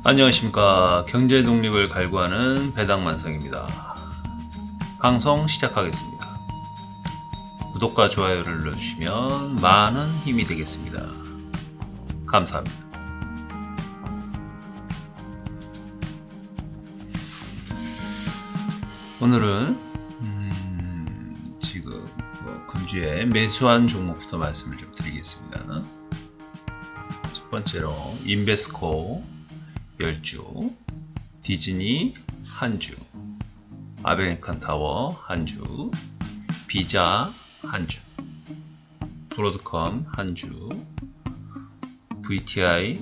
안녕하십니까. 경제 독립을 갈구하는 배당만성입니다. 방송 시작하겠습니다. 구독과 좋아요를 눌러주시면 많은 힘이 되겠습니다. 감사합니다. 오늘은 지금 금주에 매수한 종목부터 말씀을 좀 드리겠습니다. 첫 번째로 인베스코 10주, 디즈니 한주, 아메리칸 타워 한주, 비자 한주, 브로드컴 한주, VTI,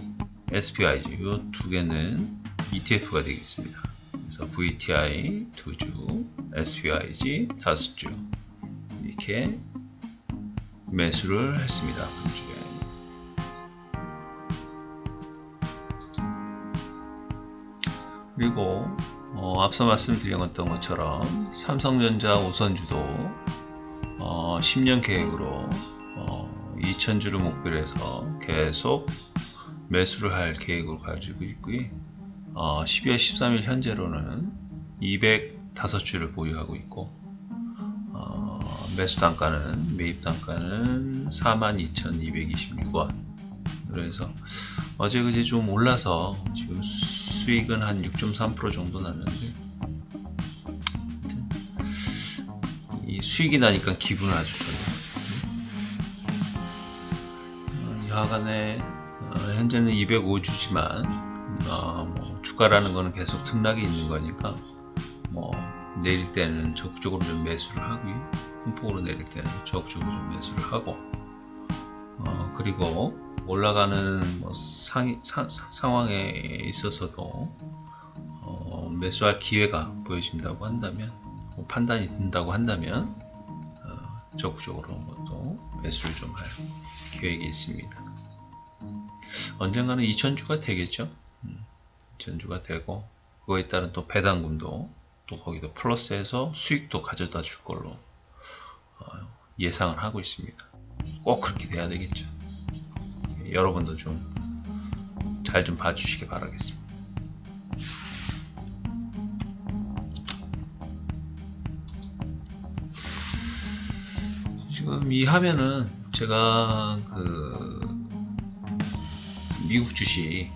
SPIG 이 두 개는 ETF가 되겠습니다. 그래서 VTI 2주, SPIG 5주 이렇게 매수를 했습니다. 금주에. 그리고 앞서 말씀드렸던 것처럼 삼성전자 우선주도 10년 계획으로 2000주를 목표로 해서 계속 매수를 할 계획을 가지고 있고요. 12월 13일 현재로는 205주를 보유하고 있고 매수 단가는 매입 단가는 42,226원. 그래서 어제 그제 좀 올라서 지금 수익은 한 6.3% 정도 났는데 이 수익이 나니까 기분은 아주 좋네요. 하간에 현재는 205주지만 주가라는 거는 계속 등락이 있는 거니까 내릴 때는 적극적으로 좀 매수를 하고요. 큰 폭으로 내릴 때는 적극적으로 좀 매수를 하고 그리고 올라가는 상황에 있어서도 매수할 기회가 보여진다고 한다면 판단이 든다고 한다면 적극적으로 또 매수를 좀 할 계획이 있습니다. 언젠가는 2000주가 되겠죠. 2000주가 되고 그거에 따른 또 배당금도 또 거기도 플러스해서 수익도 가져다 줄 걸로 예상을 하고 있습니다. 꼭 그렇게 돼야 되겠죠. 여러분도 좀 잘 좀 봐주시기 바라겠습니다. 지금 이 화면은 제가 미국 주식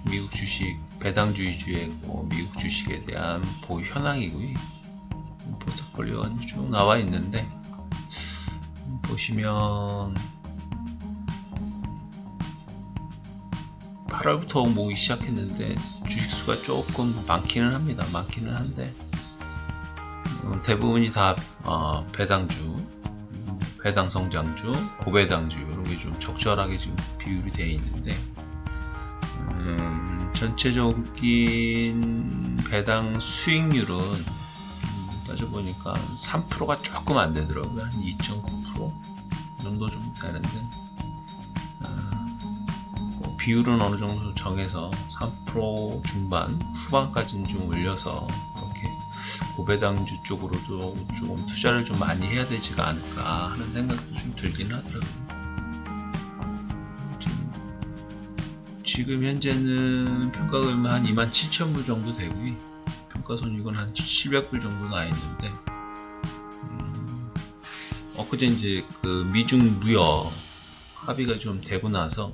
배당주의주의 미국 주식에 대한 보유 현황이고요. 포트폴리오가 쭉 나와 있는데 보시면 8월부터 모으기 시작했는데 주식수가 조금 많기는 합니다. 많기는 한데 대부분이 다 배당주, 배당성장주, 고배당주 이런 게 좀 적절하게 지금 비율이 되어 있는데 전체적인 배당 수익률은 따져보니까 3%가 조금 안 되더라고요. 한 2.9% 정도 좀 되는데 비율은 어느 정도 정해서 3% 중반 후반까지는 좀 올려서 이렇게 고배당주 쪽으로도 조금 투자를 좀 많이 해야 되지가 않을까 하는 생각도 좀 들긴 하더라고요. 지금 현재는 평가금은 한 27,000불 정도 되고요. 평가손익은 한 700불 정도 나 있는데 엊그제 이제 그 미중 무역 합의가 좀 되고 나서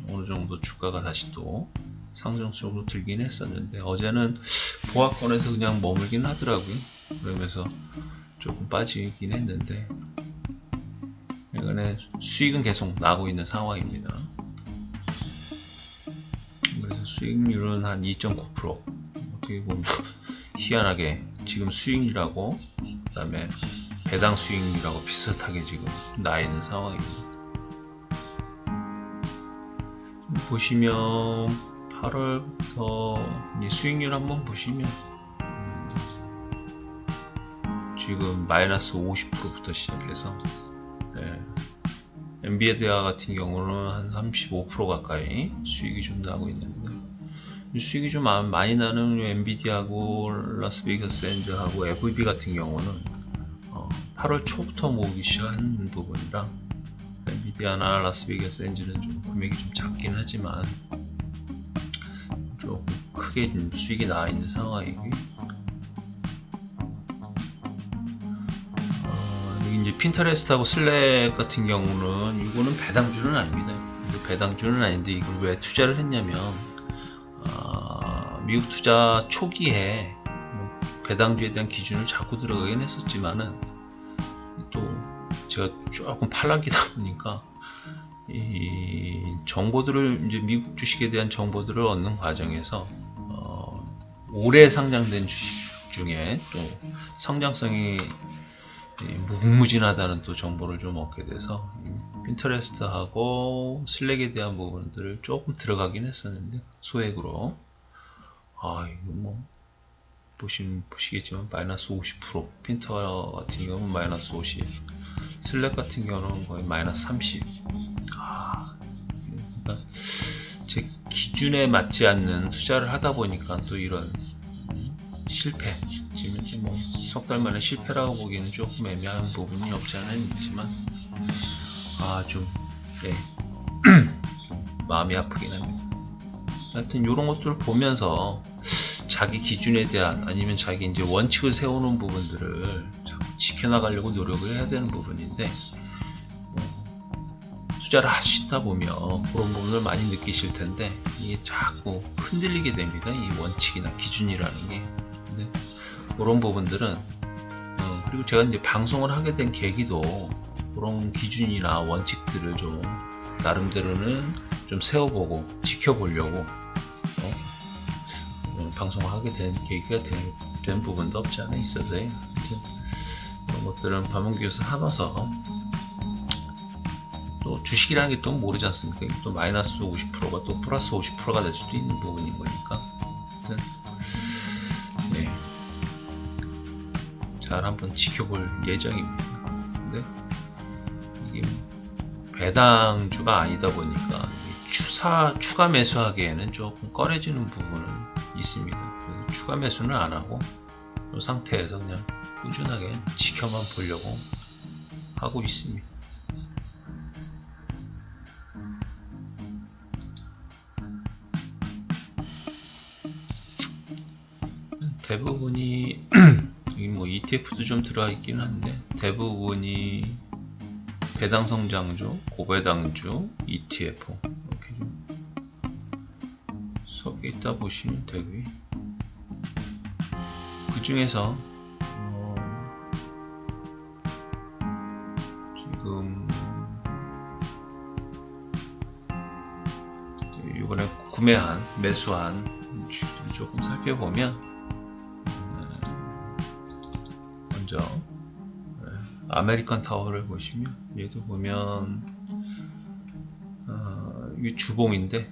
어느 정도 주가가 다시 또 상승 쪽으로 들긴 했었는데 어제는 보합권에서 그냥 머물긴 하더라고요. 그러면서 조금 빠지긴 했는데 이번에 수익은 계속 나고 있는 상황입니다. 그래서 수익률은 한 2.9%. 어떻게 보면 희한하게 지금 수익률하고 그 다음에 배당 수익률하고 비슷하게 지금 나 있는 상황입니다. 보시면 8월부터 수익률 한번 보시면 지금 마이너스 50%부터 시작해서 엔비디아 같은 경우는 한 35% 가까이 수익이 좀 나고 있는데 수익이 좀 많이 나는 엔비디아하고 라스베이거스 샌즈하고 FB 같은 경우는 8월 초부터 모으기 시작한 부분이라 엔비디아나 라스베이거스 샌즈는 좀 금액이 좀 작긴 하지만 조금 크게 수익이 나와 있는 상황이고요. 여기 이제 핀터레스트하고 슬랙 같은 경우는 이거는 배당주는 아닙니다. 배당주는 아닌데 이걸 왜 투자를 했냐면 미국 투자 초기에 배당주에 대한 기준을 자꾸 들어가긴 했었지만은 또 제가 조금 팔랑기다 보니까 이 정보들을 이제 미국 주식에 대한 정보들을 얻는 과정에서 올해 상장된 주식 중에 또 성장성이 무궁무진하다는 또 정보를 좀 얻게 돼서 핀터레스트하고 슬랙에 대한 부분들을 조금 들어가긴 했었는데 소액으로 이거 뭐 보시겠지만 마이너스 50%, 핀터 같은 경우는 마이너스 50, 슬랙 같은 경우는 거의 마이너스 30. 그러니까 제 기준에 맞지 않는 투자를 하다 보니까 또 이런 실패, 지금 뭐 석 달 만에 실패라고 보기에는 조금 애매한 부분이 없지 않아 있지만 좀 마음이 아프긴 합니다. 하여튼 이런 것들을 보면서 자기 기준에 대한 아니면 자기 이제 원칙을 세우는 부분들을 지켜나가려고 노력을 해야 되는 부분인데 투자를 하시다 보면 그런 부분을 많이 느끼실 텐데 이게 자꾸 흔들리게 됩니다. 이 원칙이나 기준이라는 게. 근데 그런 부분들은 그리고 제가 이제 방송을 하게 된 계기도 그런 기준이나 원칙들을 좀 나름대로는 좀 세워보고 지켜보려고 방송을 하게 된 계기가 된 부분도 없지 않아 있어서요. 그런 것들은 반문교에서 삼아서 또 주식이라는 게 또 모르지 않습니까? 또 마이너스 50%가 또 플러스 50%가 될 수도 있는 부분인 거니까. 하여튼 잘 한번 지켜볼 예정입니다. 근데 이게 배당주가 아니다 보니까 추가 매수하기에는 조금 꺼려지는 부분은 있습니다. 추가 매수는 안 하고 이 상태에서 그냥 꾸준하게 지켜만 보려고 하고 있습니다. 대부분이 뭐 ETF도 좀 들어가 있긴 한데 대부분이 배당 성장주, 고배당주, ETF 이렇게 좀 섞여 있다 보시면 되고요. 그 중에서 지금 이번에 매수한 주식을 조금 살펴보면 먼저 아메리칸 타워를 보시면 얘도 보면 이게 주봉인데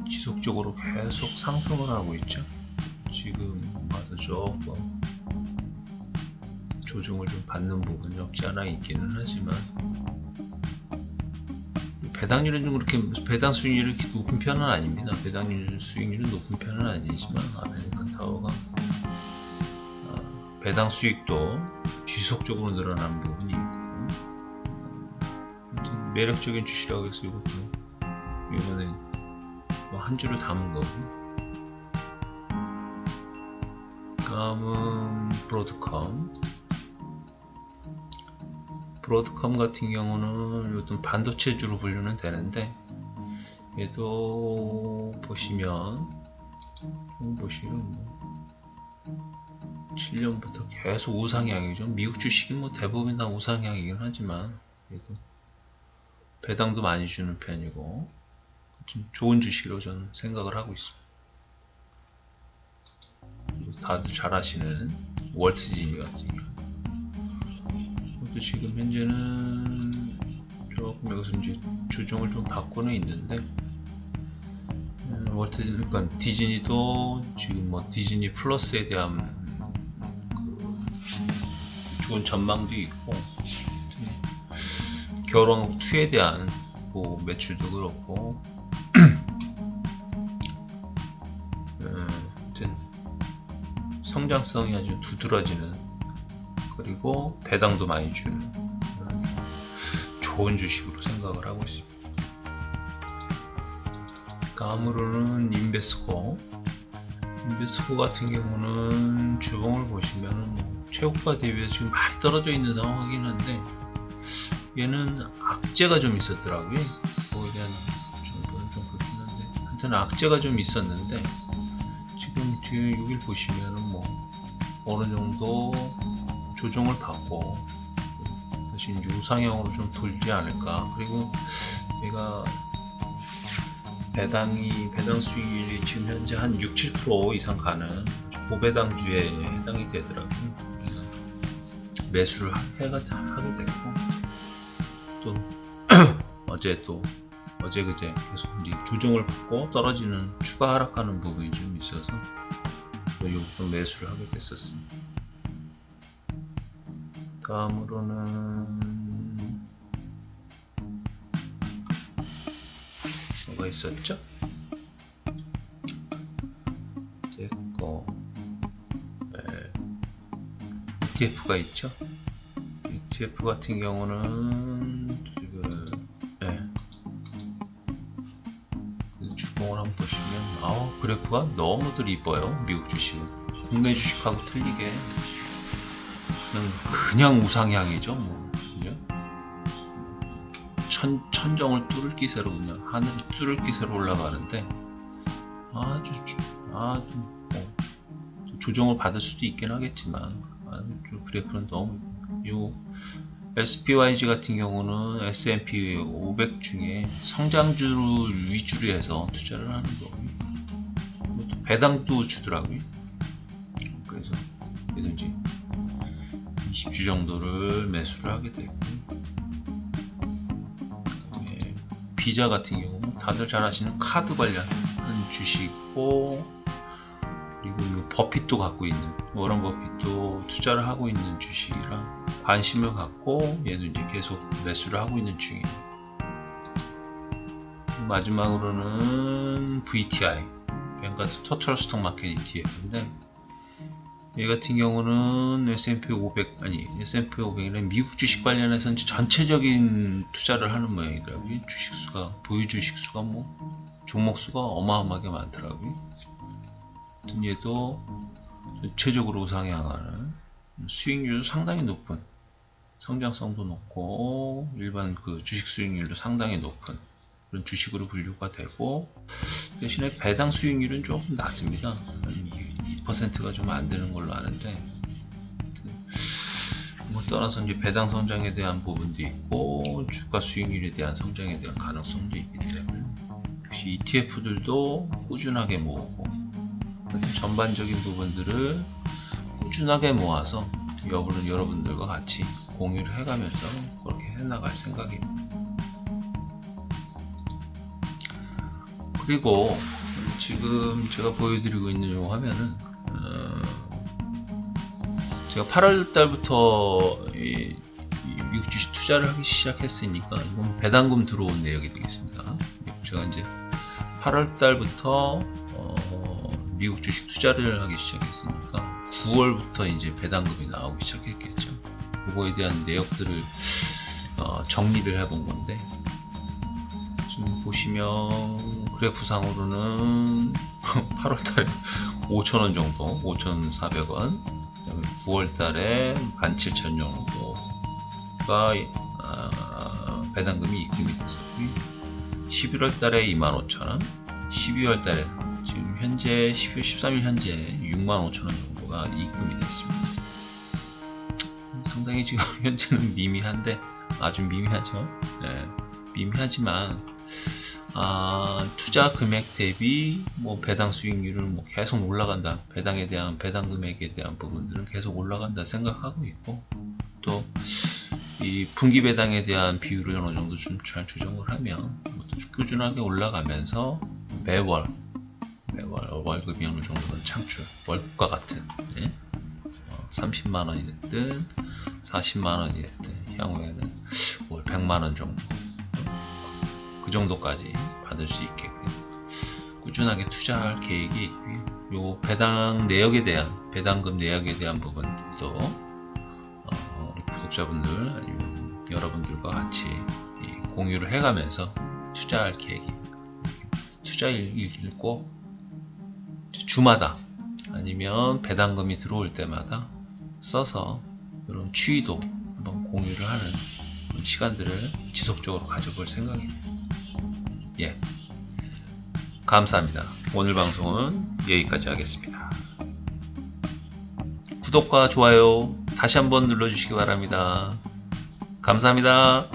지속적으로 계속 상승을 하고 있죠. 지금 와서 조금 조정을 좀 받는 부분이 없지 않아 있기는 하지만 배당률은 좀 그렇게 배당 수익률이 그렇게 높은 편은 아닙니다. 배당률 수익률은 높은 편은 아니지만 아메리칸 타워가 배당 수익도 지속적으로 늘어나는 부분이 있고 매력적인 주식이라고 해서 이것도 이번에 한 줄을 담은 거고 다음은 브로드컴 같은 경우는 요즘 반도체주로 분류는 되는데 얘도 보시면 7년부터 계속 우상향이죠. 미국 주식이 뭐 대부분 다 우상향이긴 하지만 그래도 배당도 많이 주는 편이고 좀 좋은 주식으로 저는 생각을 하고 있습니다. 다들 잘 아시는 월트 디즈니 같은 경우 지금 현재는 조금 여기서 이제 조정을 좀 받고는 있는데 그러니까 디즈니도 지금 뭐 디즈니 플러스에 대한 좋은 전망도 있고 겨울왕국 2에 대한 뭐 매출도 그렇고 성장성이 아주 두드러지는 그리고 배당도 많이 주는 좋은 주식으로 생각을 하고 있습니다. 다음으로는 인베스코 인베스코 같은 경우는 주봉을 보시면은 뭐 최고가 대비해서 지금 많이 떨어져 있는 상황이긴 한데, 얘는 악재가 좀 있었더라고요. 그거에 대한 정보는 좀 그렇긴 한데, 하여튼 악재가 좀 있었는데, 지금 뒤에 여길 보시면은 뭐 어느 정도 조정을 받고 다시 이제 우상향으로 좀 돌지 않을까. 그리고 얘가 배당 수익률이 지금 현재 한 6-7% 이상 가는 고배당주에 해당이 되더라고요. 매수를 하게 됐고, 또 어제 그제 계속 이제 조정을 받고 떨어지는 추가 하락하는 부분이 좀 있어서 또 요번 매수를 하게 됐었습니다. 다음으로는 뭐가 있었죠? 됐고, ETF가 있죠. ETF 같은 경우는 지금 주봉을 한번 보시면 그래프가 너무들 이뻐요. 미국 주식은 국내 주식하고 틀리게 그냥 우상향이죠. 뭐 그냥 천정을 뚫을 기세로 그냥 하늘 뚫을 기세로 올라가는데 아주 조정을 받을 수도 있긴 하겠지만 그래프는 너무 요 SPYG 같은 경우는 S&P 500 중에 성장주를 위주로 해서 투자를 하는 거고요. 또 배당도 주더라고요. 그래서 이제 20주 정도를 매수를 하게 되고, 비자 같은 경우는 다들 잘 아시는 카드 관련한 주식이고, 그리고 버핏도 갖고 있는, 워런 버핏도 투자를 하고 있는 주식이라 관심을 갖고 얘도 이제 계속 매수를 하고 있는 중이에요. 마지막으로는 VTI, 뱅가드 토탈 스톡 마켓 ETF인데, 얘 같은 경우는 S&P 500이란 미국 주식 관련해서 이제 전체적인 투자를 하는 모양이더라고요. 주식수가, 보유 주식수가 종목수가 어마어마하게 많더라고요. 얘도 전체적으로 우상향하는, 수익률도 상당히 높은, 성장성도 높고 일반 그 주식 수익률도 상당히 높은 그런 주식으로 분류가 되고, 대신에 배당 수익률은 조금 낮습니다. 2%가 좀 안 되는 걸로 아는데, 그걸 떠나서 이제 배당 성장에 대한 부분도 있고 주가 수익률에 대한 성장에 대한 가능성도 있기 때문에 역시 ETF들도 꾸준하게 모으고, 전반적인 부분들을 꾸준하게 모아서 여러분들과 같이 공유를 해가면서 그렇게 해나갈 생각입니다. 그리고 지금 제가 보여드리고 있는 이 화면은 제가 8월 달부터 미국 주식 투자를 하기 시작했으니까 이건 배당금 들어온 내역이 되겠습니다. 제가 이제 8월 달부터 미국 주식 투자를 하기 시작했으니까 9월부터 이제 배당금이 나오기 시작했겠죠. 그거에 대한 내역들을 정리를 해본 건데, 지금 보시면 그래프상으로는 8월달에 5,000원 정도, 5,400원, 그다음에 9월달에 17,000원 정도가 배당금이 입금이 됐었고요. 11월달에 25,000원, 12월달에 지금 현재 12월 13일 현재 65,000원 정도가 입금이 됐습니다. 상당히 지금 현재는 미미한데, 아주 미미하죠. 네, 미미하지만 투자 금액 대비 배당 수익률은 계속 올라간다. 배당 금액에 대한 부분들은 계속 올라간다 생각하고 있고, 또 이 분기 배당에 대한 비율을 어느 정도 좀 잘 조정을 하면 꾸준하게 올라가면서 매월 월급이 어느 정도는 창출, 월급과 같은 30만원이 됐든 40만원이 됐든 향후에는 월 100만원 정도, 그 정도까지 받을 수 있게끔 꾸준하게 투자할 계획이 있고요. 요 배당금 내역에 대한 부분도 우리 구독자분들 아니면 여러분들과 같이 공유를 해가면서 투자할 계획입니다. 투자일을 꼭 주마다 아니면 배당금이 들어올 때마다 써서 이런 추이도 한번 공유를 하는 그런 시간들을 지속적으로 가져볼 생각입니다. 예, 감사합니다. 오늘 방송은 여기까지 하겠습니다. 구독과 좋아요 다시 한번 눌러주시기 바랍니다. 감사합니다.